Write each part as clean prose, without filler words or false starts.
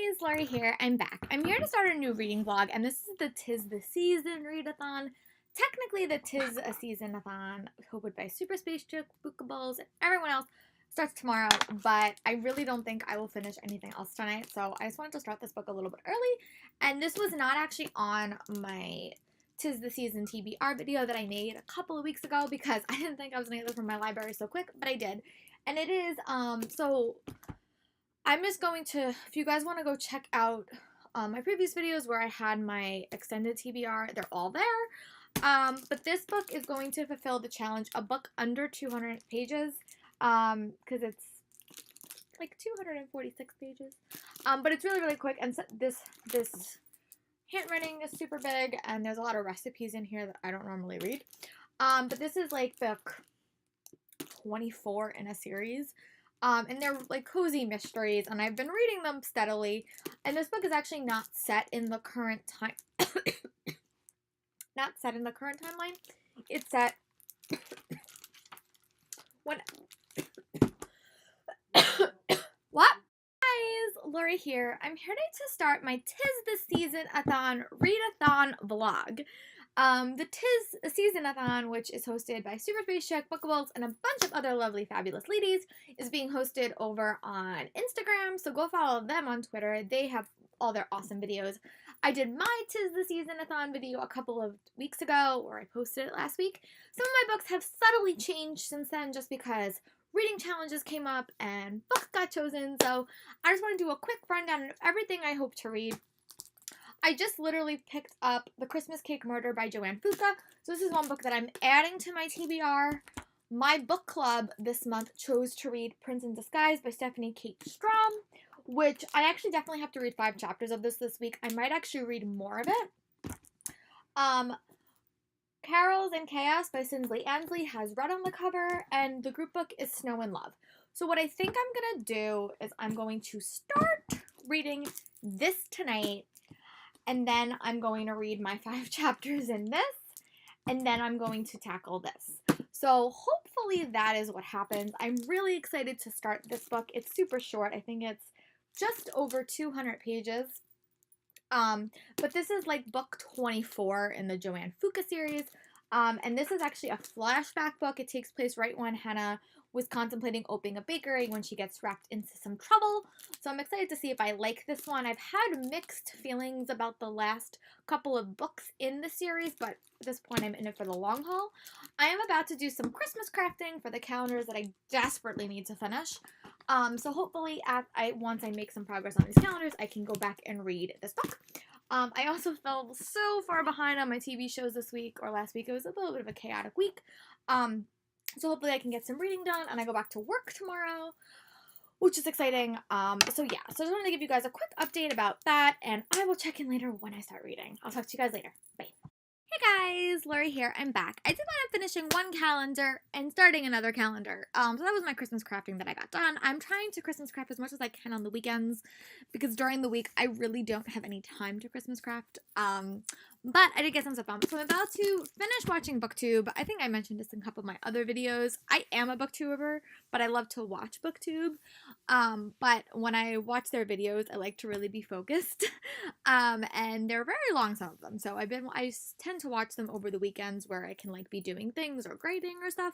Guys, Lori here. I'm back. I'm here to start a new reading vlog, and this is the Tis the Season readathon. Technically, the Tis a Season-a-thon, hosted by Super Space Chick, Bookables, and everyone else, starts tomorrow, but I really don't think I will finish anything else tonight, so I just wanted to start this book a little bit early, and this was not actually on my Tis the Season TBR video that I made a couple of weeks ago because I didn't think I was going to get this from my library so quick, but I did. And it is, so I'm just going to, if you guys want to go check out my previous videos where I had my extended TBR, they're all there. But this book is going to fulfill the challenge, a book under 200 pages, because it's like 246 pages. But it's really, really quick, and so this handwriting is super big, and there's a lot of recipes in here that I don't normally read. But this is like book 24 in a series. And they're like cozy mysteries, and I've been reading them steadily. And this book is actually not set in the current time. Not set in the current timeline. It's set when. What? Guys, Lori here. I'm here to start my Tis the Season-a-thon readathon vlog. The Tis Season-a-thon, which is hosted by Super Space Chick, Bookables, and a bunch of other lovely, fabulous ladies, is being hosted over on Instagram, so go follow them on Twitter. They have all their awesome videos. I did my Tis the Season-a-thon video a couple of weeks ago, or I posted it last week. Some of my books have subtly changed since then just because reading challenges came up and books got chosen, so I just want to do a quick rundown of everything I hope to read. I just literally picked up The Christmas Cake Murder by Joanne Fuca. So this is one book that I'm adding to my TBR. My book club this month chose to read Prince in Disguise by Stephanie Kate Strom, which I actually definitely have to read 5 chapters of this week. I might actually read more of it. Carols and Chaos by Cinsley Ansley has red on the cover, and the group book is Snow and Love. So what I think I'm going to do is I'm going to start reading this tonight, and then I'm going to read my 5 chapters in this, and then I'm going to tackle this. So hopefully that is what happens. I'm really excited to start this book. It's super short. I think it's just over 200 pages. But this is like book 24 in the Joanne Fuca series. And this is actually a flashback book. It takes place right when Hannah was contemplating opening a bakery when she gets wrapped into some trouble. So I'm excited to see if I like this one. I've had mixed feelings about the last couple of books in the series, but at this point I'm in it for the long haul. I am about to do some Christmas crafting for the calendars that I desperately need to finish. So hopefully once I make some progress on these calendars, I can go back and read this book. I also fell so far behind on my TV shows this week, or last week. It was a little bit of a chaotic week. So hopefully I can get some reading done, and I go back to work tomorrow, which is exciting. So yeah, so I just wanted to give you guys a quick update about that, and I will check in later when I start reading. I'll talk to you guys later. Bye. Hey guys, Lori here. I'm back. I did end up finishing one calendar and starting another calendar. So that was my Christmas crafting that I got done. I'm trying to Christmas craft as much as I can on the weekends because during the week I really don't have any time to Christmas craft. But I did get some stuff done. So I'm about to finish watching BookTube. I think I mentioned this in a couple of my other videos. I am a BookTuber, but I love to watch BookTube. But when I watch their videos, I like to really be focused. And they're very long, some of them. So I tend to watch them over the weekends where I can like be doing things or grading or stuff.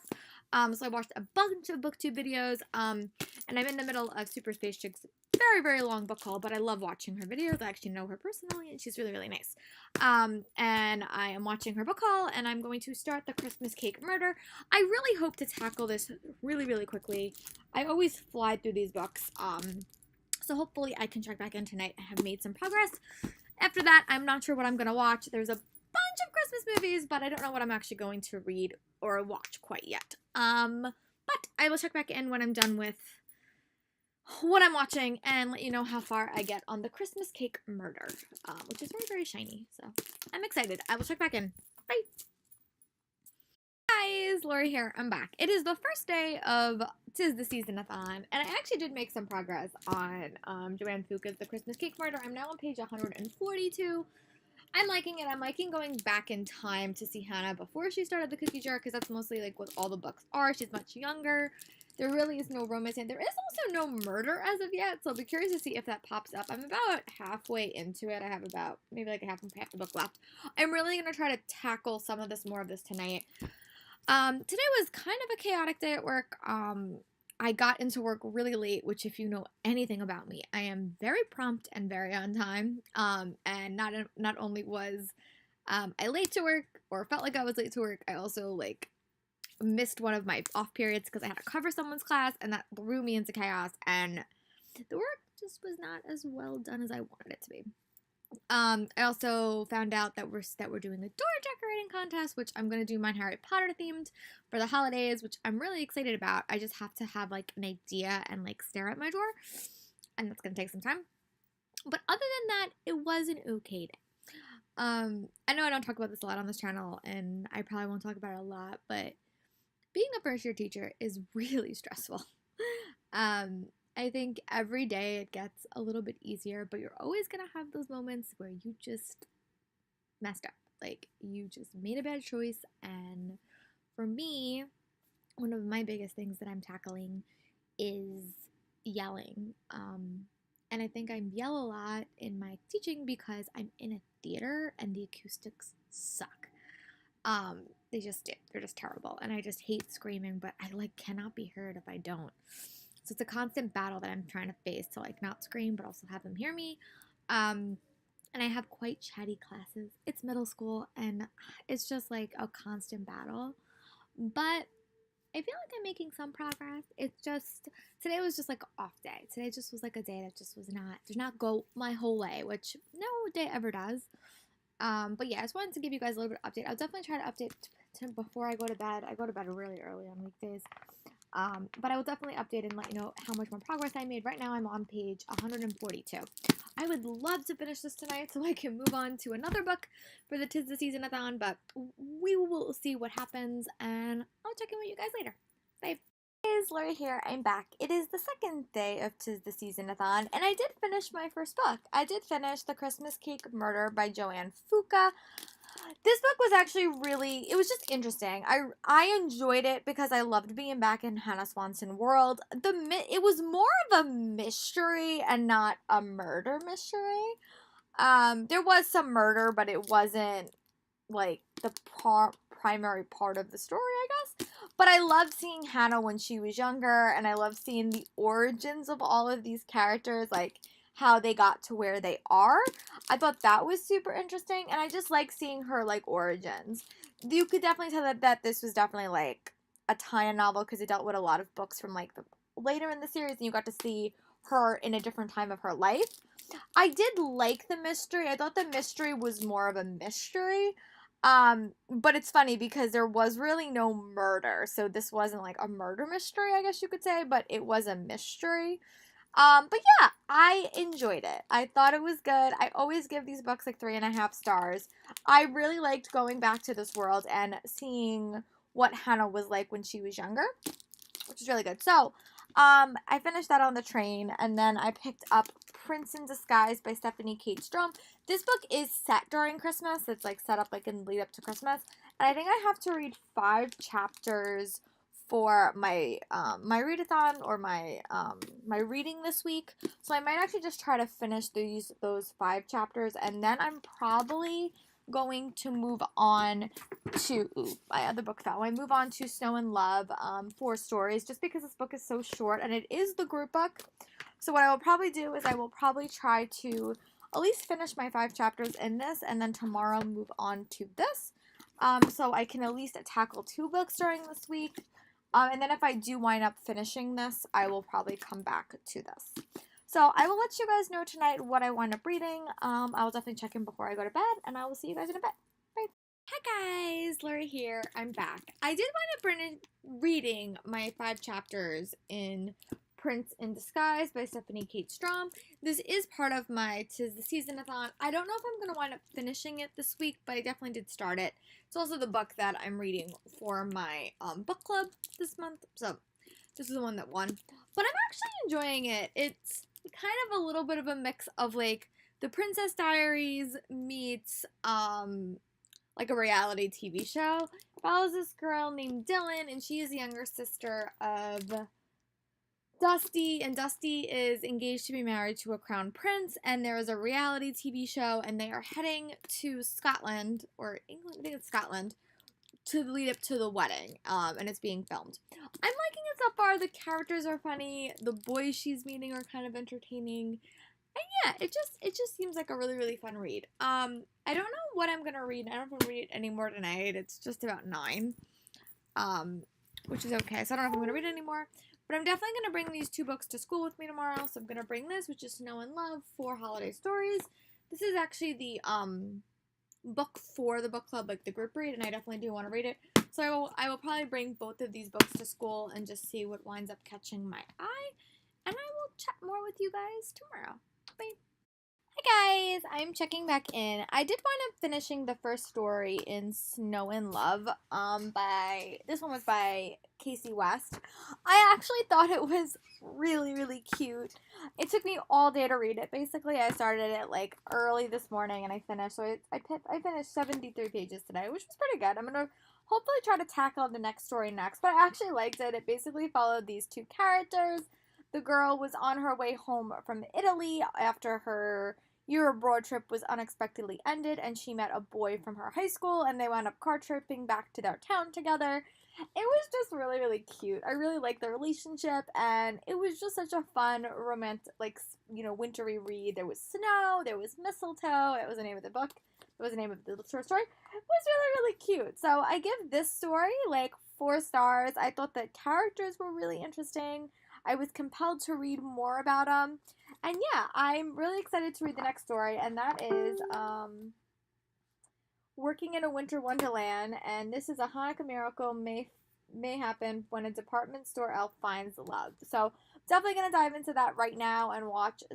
So I watched a bunch of BookTube videos. And I'm in the middle of Super Space Chick's very, very long book haul, but I love watching her videos. I actually know her personally, and she's really, really nice. And I am watching her book haul, and I'm going to start The Christmas Cake Murder. I really hope to tackle this really, really quickly. I always fly through these books, so hopefully I can check back in tonight and have made some progress. After that, I'm not sure what I'm going to watch. There's a bunch of Christmas movies, but I don't know what I'm actually going to read or watch quite yet. But I will check back in when I'm done with what I'm watching and let you know how far I get on The Christmas Cake Murder, which is very, very shiny, so I'm excited. I will check back in. Bye! Guys, Lori here. I'm back. It is the first day of Tis the Season-a-thon, and I actually did make some progress on Joanne Fuca's The Christmas Cake Murder. I'm now on page 142. I'm liking it. I'm liking going back in time to see Hannah before she started the cookie jar, because that's mostly like what all the books are. She's much younger. There really is no romance, and there is also no murder as of yet, so I'll be curious to see if that pops up. I'm about halfway into it. I have about maybe like half the book left. I'm really going to try to tackle some of this, more of this tonight. Today was kind of a chaotic day at work. I got into work really late, which if you know anything about me, I am very prompt and very on time. And not only was I late to work, or felt like I was late to work, I also like missed one of my off periods because I had to cover someone's class, and that threw me into chaos, and the work just was not as well done as I wanted it to be. I also found out that we're doing a door decorating contest, which I'm gonna do mine Harry Potter themed for the holidays, which I'm really excited about. I just have to have like an idea and like stare at my door, and that's gonna take some time. But other than that, it was an okay day. I know I don't talk about this a lot on this channel, and I probably won't talk about it a lot, but being a first year teacher is really stressful. I think every day it gets a little bit easier, but you're always going to have those moments where you just messed up. Like, you just made a bad choice. And for me, one of my biggest things that I'm tackling is yelling. And I think I yell a lot in my teaching because I'm in a theater and the acoustics suck. They just do. They're just terrible. And I just hate screaming, but I like cannot be heard if I don't. So it's a constant battle that I'm trying to face to like not scream, but also have them hear me. And I have quite chatty classes. It's middle school, and it's just like a constant battle. But I feel like I'm making some progress. It's just, today was just like an off day. Today just was like a day that just did not go my whole way, which no day ever does. But yeah, I just wanted to give you guys a little bit of update. I'll definitely try to update before I go to bed. I go to bed really early on weekdays. But I will definitely update and let you know how much more progress I made. Right now I'm on page 142. I would love to finish this tonight so I can move on to another book for the 'Tis the Season-a-thon, but we will see what happens, and I'll check in with you guys later. Bye. Hey, it's Lori here. I'm back. It is the second day of 'Tis the Season-a-thon, and I did finish my first book. I did finish The Christmas Cake Murder by Joanne Fuqua. This book was actually it was just interesting. I enjoyed it because I loved being back in Hannah Swanson world. It was more of a mystery and not a murder mystery. There was some murder, but it wasn't like the primary part of the story, I guess. But I loved seeing Hannah when she was younger, and I loved seeing the origins of all of these characters, like how they got to where they are. I thought that was super interesting, and I just like seeing her like origins. You could definitely tell that this was definitely like a tie-in novel because it dealt with a lot of books from like later in the series, and you got to see her in a different time of her life. I did like the mystery. I thought the mystery was more of a mystery. But it's funny because there was really no murder, so this wasn't like a murder mystery, I guess you could say, but it was a mystery. But yeah, I enjoyed it. I thought it was good. I always give these books like 3.5 stars. I really liked going back to this world and seeing what Hannah was like when she was younger, which is really good. So, I finished that on the train, and then I picked up Prince in Disguise by Stephanie Kate Strom. This book is set during Christmas. It's like set up like in lead up to Christmas, and I think I have to read 5 chapters for my my readathon or my my reading this week. So I might actually just try to finish those 5 chapters, and then I'm probably going to move on to my other book fell. I move on to Snow and Love, 4 stories, just because this book is so short, and it is the group book. So what I will probably do is I will probably try to at least finish my 5 chapters in this, and then tomorrow move on to this. So I can at least tackle 2 books during this week. And then if I do wind up finishing this, I will probably come back to this. So I will let you guys know tonight what I wind up reading. I will definitely check in before I go to bed, and I will see you guys in a bit. Bye. Hi guys, Lori here. I'm back. I did wind up reading my 5 chapters in Prince in Disguise by Stephanie Kate Strom. This is part of my 'Tis the Season-a-thon. I don't know if I'm going to wind up finishing it this week, but I definitely did start it. It's also the book that I'm reading for my book club this month, so this is the one that won. But I'm actually enjoying it. It's kind of a little bit of a mix of like The Princess Diaries meets like a reality TV show. It follows this girl named Dylan, and she is the younger sister of Dusty, and Dusty is engaged to be married to a crown prince, and there is a reality TV show, and they are heading to Scotland, or England, I think it's Scotland, to lead up to the wedding, and it's being filmed. I'm liking it so far. The characters are funny. The boys she's meeting are kind of entertaining. And yeah, it just seems like a really, really fun read. I don't know what I'm gonna read. I don't know if I'm gonna read it anymore tonight. It's just about 9. Which is okay. So I don't know if I'm gonna read it anymore. But I'm definitely gonna bring these 2 books to school with me tomorrow. So I'm gonna bring this, which is Snow and Love, 4 holiday stories. This is actually the book for the book club, like the group read, and I definitely do want to read it. So I will probably bring both of these books to school and just see what winds up catching my eye. And I will chat more with you guys tomorrow. Bye. Hi guys, I'm checking back in. I did wind up finishing the first story in Snow and Love. This one was by Casey West. I actually thought it was really, really cute. It took me all day to read it. Basically, I started it like early this morning and I finished. So I finished 73 pages today, which was pretty good. I'm gonna hopefully try to tackle the next story next. But I actually liked it. It basically followed these 2 characters. The girl was on her way home from Italy after her Europe road trip was unexpectedly ended, and she met a boy from her high school, and they wound up car tripping back to their town together. It was just really, really cute. I really liked the relationship, and it was just such a fun, romantic, like, wintry read. There was snow, there was mistletoe. It was the name of the book. It was the name of the short story. It was really, really cute. So I give this story like 4 stars. I thought the characters were really interesting. I was compelled to read more about them. And yeah, I'm really excited to read the next story, and that is Working in a Winter Wonderland. And this is a Hanukkah miracle may happen when a department store elf finds love. So definitely gonna dive into that right now and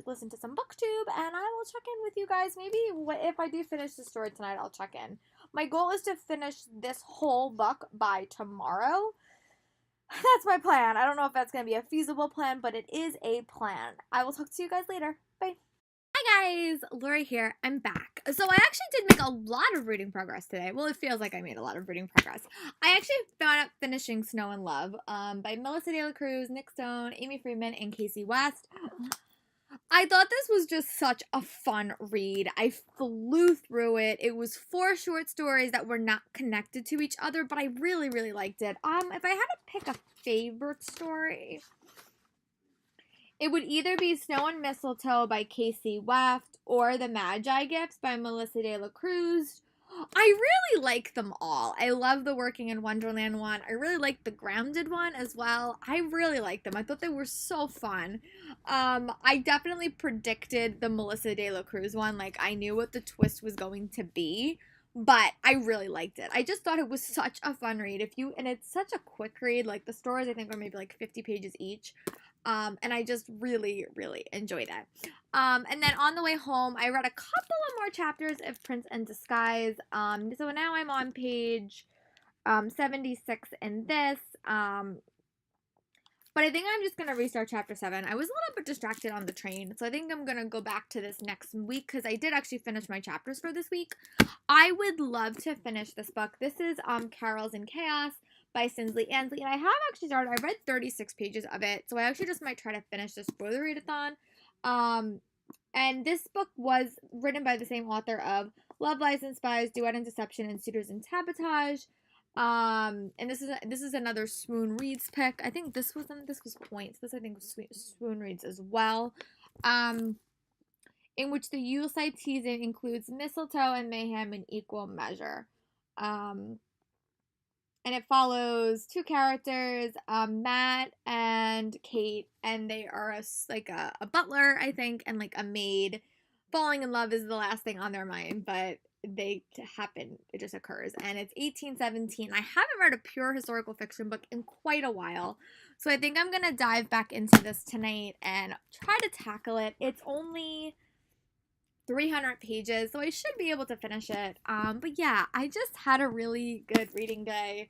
listen to some booktube, and I will check in with you guys. Maybe if I do finish the story tonight, I'll check in. My goal is to finish this whole book by tomorrow. That's my plan. I don't know if that's going to be a feasible plan, but it is a plan. I will talk to you guys later. Bye. Hi guys, Lori here. I'm back. So I actually did make a lot of reading progress today. Well, it feels like I made a lot of reading progress. I actually found up finishing Snow and Love by Melissa De La Cruz, Nick Stone, Amy Freeman, and Casey West. I thought this was just such a fun read. I flew through it. It was 4 short stories that were not connected to each other, but I really, really liked it. If I had to pick a favorite story, it would either be Snow and Mistletoe by Casey West or The Magi Gifts by Melissa De La Cruz. I really like them all. I love the Working in Wonderland one. I really like the Grounded one as well. I really like them. I thought they were so fun. I definitely predicted the Melissa De La Cruz one. Like, I knew what the twist was going to be, but I really liked it. I just thought it was such a fun read. And it's such a quick read. Like, the stories I think are maybe like 50 pages each. And I just really, really enjoyed it. And then on the way home, I read a couple of more chapters of Prince in Disguise. So now I'm on page 76 in this. But I think I'm just going to restart chapter 7. I was a little bit distracted on the train, so I think I'm going to go back to this next week because I did actually finish my chapters for this week. I would love to finish this book. This is Carols in Chaos by Sinsley Ansley, and I have actually started. I read 36 pages of it, so I actually just might try to finish this for the readathon. And this book was written by the same author of Love, Lies and Spies, Duet and Deception, and Suitors and Sabotage. And this is another Swoon Reads pick. I think this was Points. This I think was Swoon Reads as well. In which the Yuletide season includes mistletoe and mayhem in equal measure. And it follows 2 characters, Matt and Kate, and they are a butler, I think, and like a maid. Falling in love is the last thing on their mind, but it just occurs. And it's 1817. I haven't read a pure historical fiction book in quite a while, so I think I'm going to dive back into this tonight and try to tackle it. It's only 300 pages, so I should be able to finish it. But yeah, I just had a really good reading day.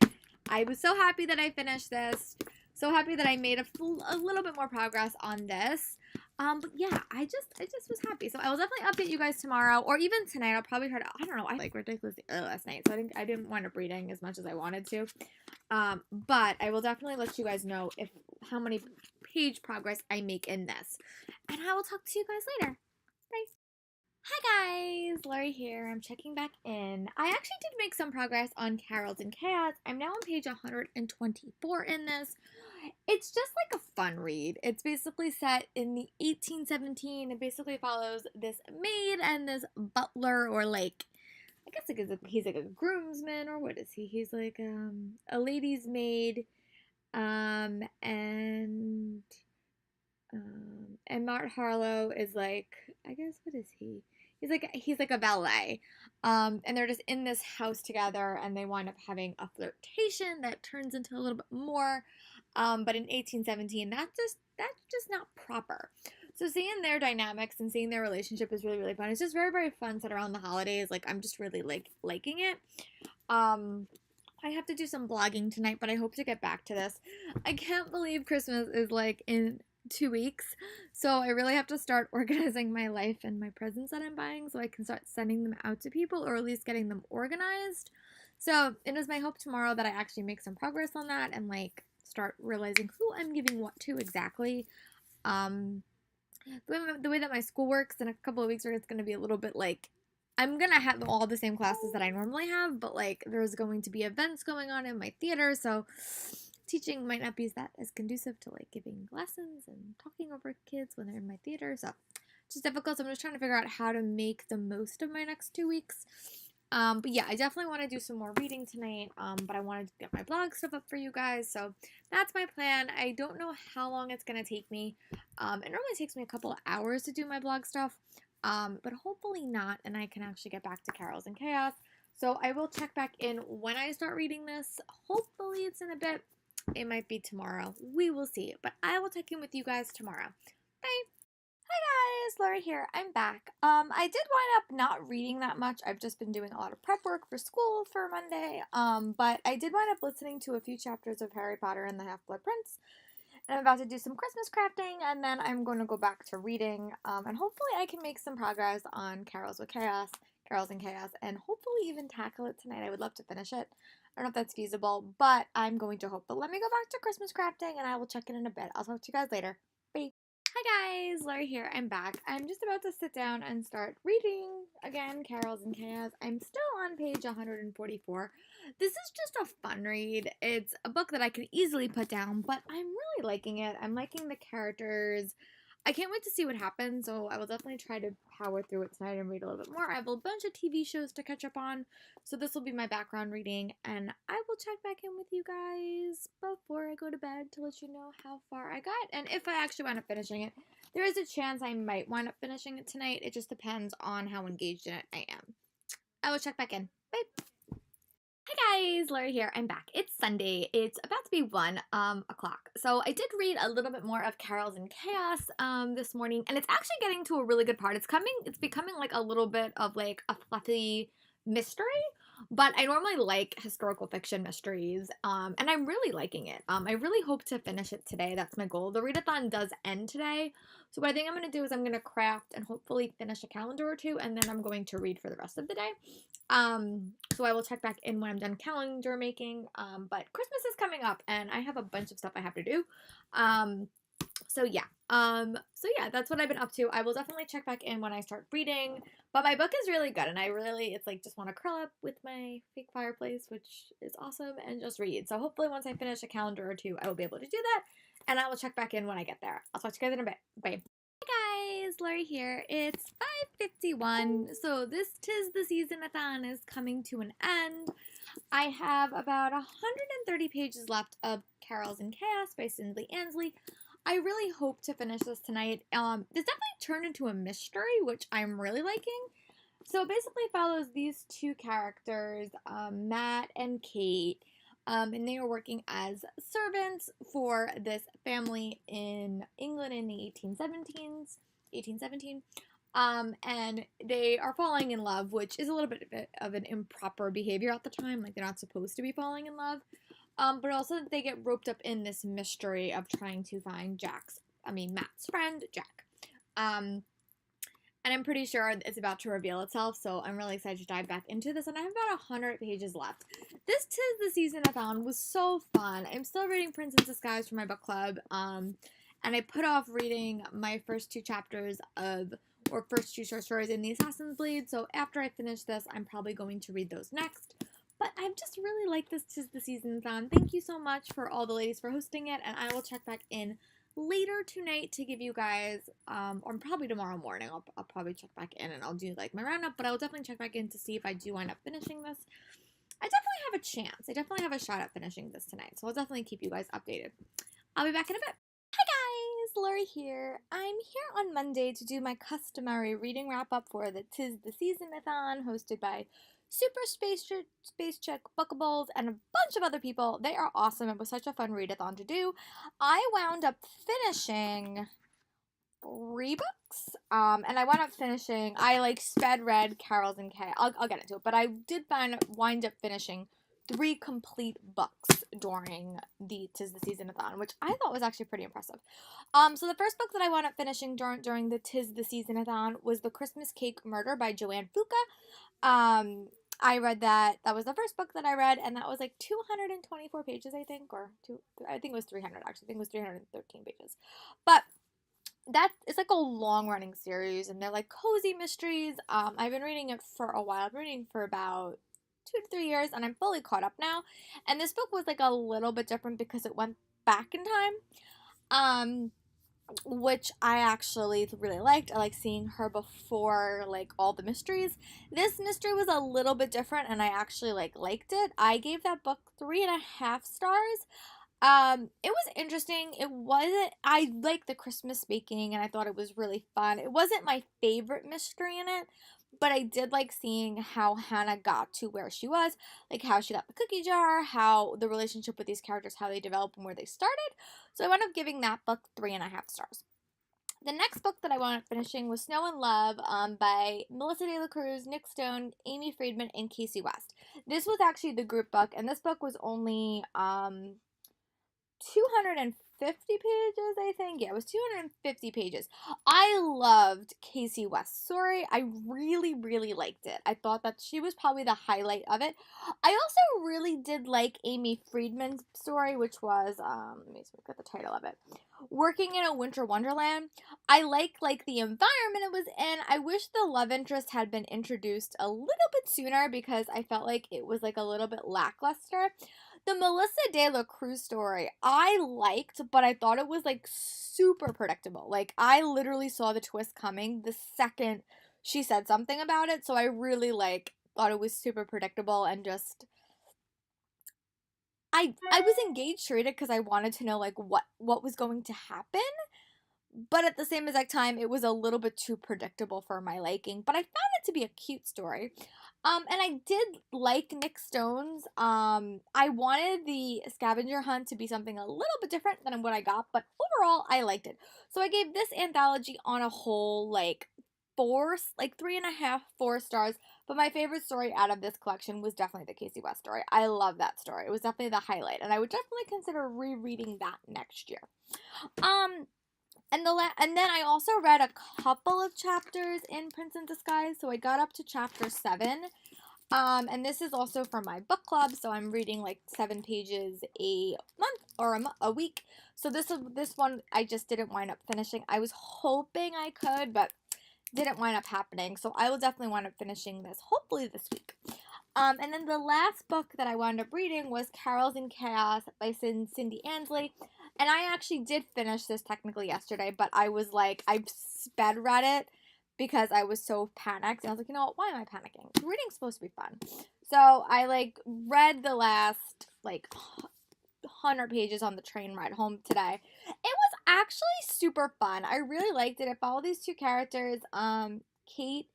I was so happy that I finished this. So happy that I made a little bit more progress on this. But yeah, I just was happy. So I will definitely update you guys tomorrow, or even tonight. I'll probably try to, I don't know, I like ridiculously early last night, so I think I didn't wind up reading as much as I wanted to. But I will definitely let you guys know how many page progress I make in this. And I will talk to you guys later. Bye. Hi guys, Lori here. I'm checking back in. I actually did make some progress on Carols and Chaos. I'm now on page 124 in this. It's just like a fun read. It's basically set in the 1817. It basically follows this maid and this butler, or like, I guess he's like a groomsman, or what is he? He's like a lady's maid, and Mart Harlow is like, I guess, what is he? He's like a valet. And they're just in this house together, and they wind up having a flirtation that turns into a little bit more. But in 1817, that's just not proper. So seeing their dynamics and seeing their relationship is really, really fun. It's just very, very fun set around the holidays. Like, I'm just really liking it. I have to do some blogging tonight, but I hope to get back to this. I can't believe Christmas is like in 2 weeks, so I really have to start organizing my life and my presents that I'm buying so I can start sending them out to people, or at least getting them organized. So it is my hope tomorrow that I actually make some progress on that and like start realizing who I'm giving what to exactly. The way that my school works, in a couple of weeks it's going to be a little bit like, I'm going to have all the same classes that I normally have, but like there's going to be events going on in my theater, so teaching might not be as conducive to like giving lessons and talking over kids when they're in my theater, so it's just difficult. So I'm just trying to figure out how to make the most of my next 2 weeks. But yeah, I definitely want to do some more reading tonight, but I wanted to get my blog stuff up for you guys, so that's my plan. I don't know how long it's going to take me. It normally takes me a couple of hours to do my blog stuff, but hopefully not, and I can actually get back to Carols and Chaos. So I will check back in when I start reading this. Hopefully it's in a bit. It might be tomorrow. We will see. But I will check in with you guys tomorrow. Bye. Hi guys, Lori here. I'm back. I did wind up not reading that much. I've just been doing a lot of prep work for school for Monday. But I did wind up listening to a few chapters of Harry Potter and the Half-Blood Prince. And I'm about to do some Christmas crafting, and then I'm going to go back to reading. And hopefully I can make some progress on Carols and Chaos, and hopefully even tackle it tonight. I would love to finish it. I don't know if that's feasible, but I'm going to hope. But let me go back to Christmas crafting, and I will check in a bit. I'll talk to you guys later. Bye. Hi guys, Lori here. I'm back. I'm just about to sit down and start reading again, Carols and Chaos. I'm still on page 144. This is just a fun read. It's a book that I can easily put down, but I'm really liking it. I'm liking the characters. I can't wait to see what happens, so I will definitely try to power through it tonight and read a little bit more. I have a bunch of TV shows to catch up on, so this will be my background reading, and I will check back in with you guys before I go to bed to let you know how far I got, and if I actually wind up finishing it. There is a chance I might wind up finishing it tonight. It just depends on how engaged in it I am. I will check back in. Bye! Hi guys, Lori here. I'm back. It's Sunday. It's about to be 1 o'clock. So I did read a little bit more of Carols and Chaos this morning, and it's actually getting to a really good part. It's becoming like a little bit of like a fluffy mystery, but I normally like historical fiction mysteries, and I'm really liking it. I really hope to finish it today. That's my goal. The readathon does end today, so what I think I'm going to do is I'm going to craft and hopefully finish a calendar or two, and then I'm going to read for the rest of the day. So I will check back in when I'm done calendar making, but Christmas is coming up, and I have a bunch of stuff I have to do. So yeah, that's what I've been up to. I will definitely check back in when I start reading, but my book is really good, and it's like just want to curl up with my fake fireplace, which is awesome, and just read. So hopefully once I finish a calendar or two, I will be able to do that, and I will check back in when I get there. I'll talk to you guys in a bit. Bye. Hi guys, Lori here. It's 5:51, so this 'Tis the Season-a-thon is coming to an end. I have about 130 pages left of Carols and Chaos by Cindley Ansley. I really hope to finish this tonight. This definitely turned into a mystery, which I'm really liking. So it basically follows these two characters, Matt and Kate, and they are working as servants for this family in England in the 1817. And they are falling in love, which is a little bit of an improper behavior at the time. Like, they're not supposed to be falling in love. But also they get roped up in this mystery of trying to find Matt's friend, Jack. And I'm pretty sure it's about to reveal itself, so I'm really excited to dive back into this, and I have about 100 pages left. This 'Tis the Season-a-thon was so fun. I'm still reading Prince in Disguise for my book club, and I put off reading my first 2 chapters or first 2 short stories in the Assassin's Bleed, so after I finish this, I'm probably going to read those next. But I've just really liked this 'Tis the Season-a-thon. Thank you so much for all the ladies for hosting it, and I will check back in later tonight to give you guys, or probably tomorrow morning, I'll probably check back in and I'll do like my roundup, but I will definitely check back in to see if I do wind up finishing this. I definitely have a chance. I definitely have a shot at finishing this tonight, so I'll definitely keep you guys updated. I'll be back in a bit. Hi guys, Lori here. I'm here on Monday to do my customary reading wrap-up for the 'Tis the Season-a-thon hosted by Super Space Chick, Bookables, and a bunch of other people. They are awesome. It was such a fun readathon to do. I wound up finishing 3 books, and I wound up finishing, I like sped read Carols and Kay. I'll get into it, but I did wind up finishing 3 complete books during the 'Tis the Season-a-thon, which I thought was actually pretty impressive. So the first book that I wound up finishing during the 'Tis the Season-a-thon was The Christmas Cake Murder by Joanne Fuca. I read that. That was the first book that I read, and that was like 224 pages, I think, I think it was 300, actually. I think it was 313 pages. But it's like a long-running series, and they're like cozy mysteries. I've been reading it for a while. I've been reading for about 2 to 3 years, and I'm fully caught up now. And this book was like a little bit different because it went back in time, which I actually really liked. I like seeing her before like all the mysteries. This mystery was a little bit different, and I actually liked it. I gave that book 3.5 stars. It was interesting. I liked the Christmas baking, and I thought it was really fun. It wasn't my favorite mystery in it, but I did like seeing how Hannah got to where she was, like how she got the cookie jar, how the relationship with these characters, how they developed and where they started. So I wound up giving that book 3.5 stars. The next book that I wound up finishing was Snow and Love by Melissa De La Cruz, Nick Stone, Amy Friedman, and Casey West. This was actually the group book, and this book was only 250 pages, I think. Yeah, it was 250 pages. I loved Casey West's story. I really, really liked it. I thought that she was probably the highlight of it. I also really did like Amy Friedman's story, which was, let me look at the title of it. Working in a Winter Wonderland. I like the environment it was in. I wish the love interest had been introduced a little bit sooner because I felt like it was like a little bit lackluster. The Melissa De La Cruz story, I liked, but I thought it was like super predictable. Like I literally saw the twist coming the second she said something about it, so I really thought it was super predictable and just I was engaged to read it because I wanted to know like what was going to happen. But at the same exact time, it was a little bit too predictable for my liking. But I found it to be a cute story. And I did like Nick Stone's. I wanted the scavenger hunt to be something a little bit different than what I got. But overall, I liked it. So I gave this anthology on a whole, 3.5, 4 stars. But my favorite story out of this collection was definitely the Casey West story. I love that story. It was definitely the highlight. And I would definitely consider rereading that next year. And then I also read a couple of chapters in Prince in Disguise, so I got up to chapter 7. And this is also for my book club, so I'm reading like 7 pages a month or a week. So this one I just didn't wind up finishing. I was hoping I could, but didn't wind up happening. So I will definitely wind up finishing this hopefully this week. And then the last book that I wound up reading was Carols in Chaos by Cindy Ansley. And I actually did finish this technically yesterday, but I was like, I sped read it because I was so panicked. And I was like, you know what, why am I panicking? Reading's supposed to be fun. So I read the last 100 pages on the train ride home today. It was actually super fun. I really liked it. It followed these 2 characters, Kate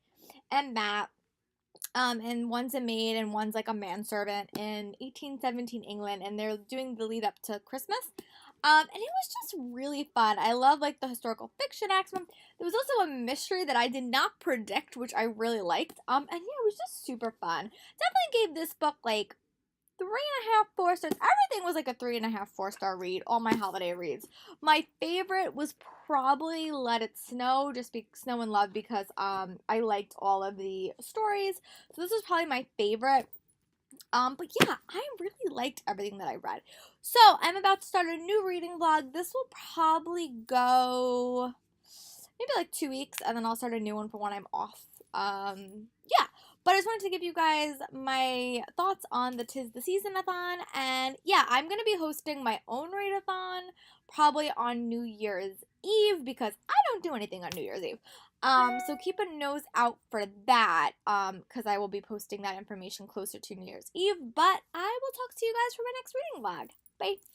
and Matt. And one's a maid and one's like a manservant in 1817 England, and they're doing the lead up to Christmas. And it was just really fun. I love the historical fiction aspect. There was also a mystery that I did not predict, which I really liked. And yeah, it was just super fun. Definitely gave this book 3.5, 4 stars. Everything was like a 3.5, 4 star read. All my holiday reads. My favorite was probably Let It Snow, Snow and Love, because I liked all of the stories. So this was probably my favorite. But yeah, I really liked everything that I read. So I'm about to start a new reading vlog. This will probably go maybe like 2 weeks, and then I'll start a new one for when I'm off. Yeah. But I just wanted to give you guys my thoughts on the 'Tis the Season-a-thon. And yeah, I'm going to be hosting my own readathon probably on New Year's Eve because I don't do anything on New Year's Eve. So keep a nose out for that because I will be posting that information closer to New Year's Eve. But I will talk to you guys for my next reading vlog. Bye.